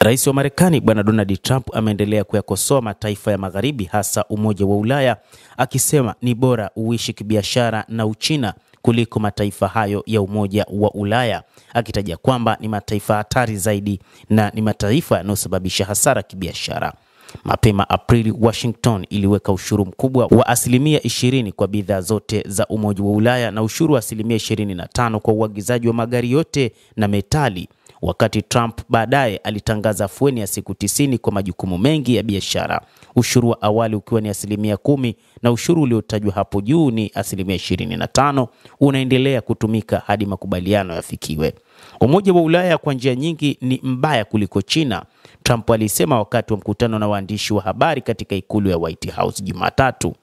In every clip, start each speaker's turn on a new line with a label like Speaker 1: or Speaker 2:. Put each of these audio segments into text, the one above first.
Speaker 1: Rais wa Marekani Bwana Donald Trump ameendelea kuyakosoa mataifa ya Magharibi, hasa Umoja wa Ulaya, akisema ni bora uishi kibiashara na Uchina kuliko mataifa hayo ya Umoja wa Ulaya, akitaja kwamba ni mataifa hatari zaidi na ni mataifa yanayosababisha hasara kibiashara. Mapema Aprili, Washington iliweka ushuru mkubwa wa 20% kwa bidhaa zote za Umoja wa Ulaya na ushuru wa 25% kwa uagizaji wa magari yote na metali, wakati Trump baadaye alitangaza afueni ya siku 90 kwa majukumu mengi ya biashara. Ushuru wa awali ukiwa ni 10% na ushuru uliotajwa hapo juu ni 25% unaendelea kutumika hadi makubaliano yafikiwe. Umoja wa Ulaya kwa njia nyingi ni mbaya kuliko China, Trump alisema wakati wa mkutano na waandishi wa habari katika ikulu ya White House Jumatatu.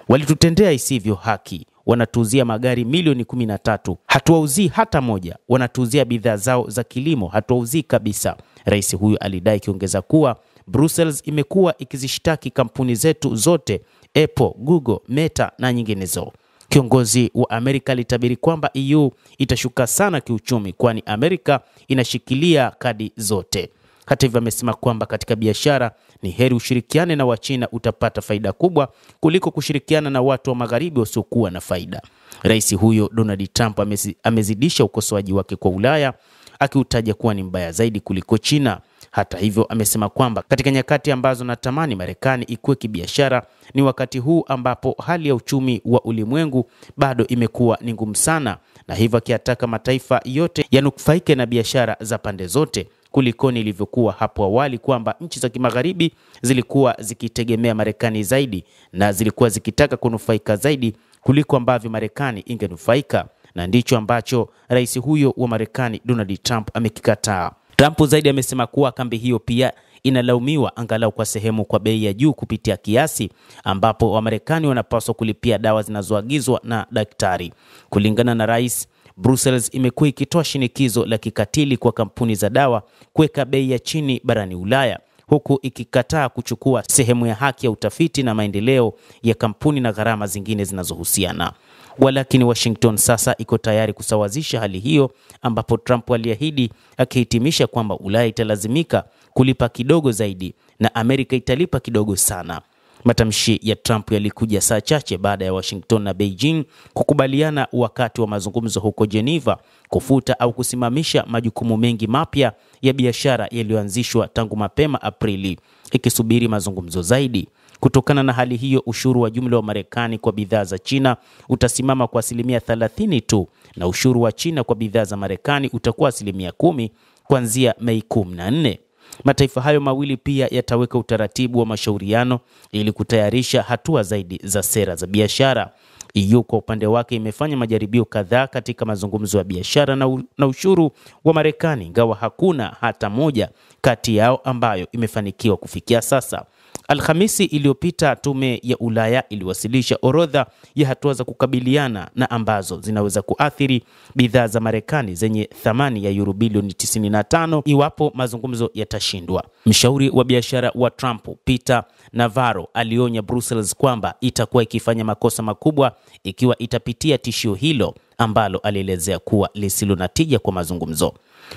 Speaker 1: Walitutendea isivyo haki, wanatuuzia magari milioni 13, hatuwauzii hata moja, wanatuuzia bidhaa zao za kilimo, hatuwauzii kabisa, rais huyu alidai, kiongeza kuwa Brussels imekuwa ikizishtaki kampuni zetu zote, Apple, Google, Meta na nyinginezo. Kiongozi wa Amerika alitabiri kwamba EU itashuka sana kiuchumi kwani Amerika inashikilia kadi zote. Hata hivyo amesema kwamba katika biashara ni heri ushirikiane na Wachina, utapata faida kubwa kuliko kushirikiana na watu wa Magharibi wasiokuwa na faida. Rais huyo Donald Trump amezidisha ukosoaji wake kwa Ulaya, akiutaja kuwa ni mbaya zaidi kuliko China. Hata hivyo amesema kwamba katika nyakati ambazo natamani Marekani ikuwe kibiashara, ni wakati huu ambapo hali ya uchumi wa ulimwengu bado imekuwa ni ngumu sana, na hivyo akiataka mataifa yote yanufaike na biashara za pande zote kulikoni ilivyokuwa hapo awali, kwamba nchi za kimagharibi zilikuwa zikitegemea Marekani zaidi na zilikuwa zikitaka kunufaika zaidi kuliko ambavyo Marekani ingenufaika, na ndicho ambacho rais huyo wa Marekani Donald Trump amekikataa. Trump zaidi amesema kuwa kambi hiyo pia inalaumiwa angalau kwa sehemu kwa bei ya juu kupitia kiasi, ambapo Wamarekani wanapaswa kulipia dawa zinazoagizwa na daktari. Kulingana na rais, Brussels imekuwa ikitoa shinikizo la kikatili kwa kampuni za dawa kuweka bei ya chini barani Ulaya, huku ikikataa kuchukua sehemu ya haki ya utafiti na maendeleo ya kampuni na gharama zingine zinazohusiana. Walakini Washington sasa iko tayari kusawazisha hali hiyo, ambapo Trump aliahidi, akihitimisha kwamba Ulaya italazimika kulipa kidogo zaidi na Amerika italipa kidogo sana. Matamshi ya Trump yalikuja saa chache baada ya Washington na Beijing kukubaliana wakati wa mazungumzo huko Geneva kufuta au kusimamisha majukumu mengi mapya ya biashara yaliyoanzishwa tangu mapema Aprili, ikisubiri mazungumzo zaidi. Kutokana na hali hiyo, ushuru wa jumla wa Marekani kwa bidhaa za China utasimama kwa 30% tu, na ushuru wa China kwa bidhaa za Marekani utakuwa 10% kuanzia Mei 14. Mataifa hayo mawili pia yataweka utaratibu wa mashauriano ili kutayarisha hatua zaidi za sera za biashara. EU kwa upande wake imefanya majaribio kadhaa katika mazungumzo ya biashara na ushuru wa Marekani, ingawa hakuna hata moja kati yao ambayo imefanikiwa kufikia sasa. Alhamisi iliyopita, tume ya Ulaya iliwasilisha orodha ya hatua za kukabiliana na ambazo zinaweza kuathiri bidhaa za Marekani zenye thamani ya euro bilioni 95 iwapo mazungumzo yatashindwa. Mshauri wa biashara wa Trump, Peter Navarro, alionya Brussels kwamba itakuwa ikifanya makosa makubwa ikiwa itapitia tishio hilo ambalo alielezea kuwa lisilo na tija kwa mazungumzo.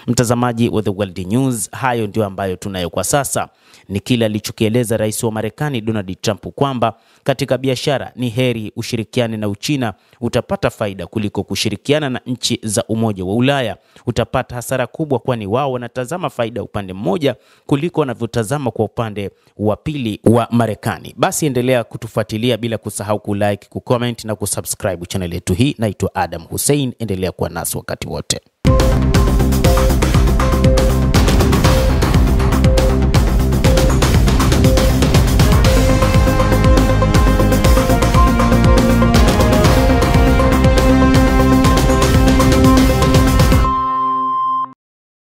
Speaker 1: Mtazamaji wa The World News, hayo ndio ambayo tunayo kwa sasa. Ni kile alichokieleza rais wa Marekani Donald Trump kwamba katika biashara ni heri ushirikiane na Uchina, utapata faida kuliko kushirikiana na nchi za Umoja wa Ulaya, utapata hasara kubwa kwani wao wanatazama faida upande mmoja kuliko wanavyotazama kwa upande wa pili wa Marekani. Basi endelea kutufuatilia bila kusahau kulike, kucomment na kusubscribe channel yetu hii. Naitwa Adam Hussein, endelea kuwa nasi wakati wote.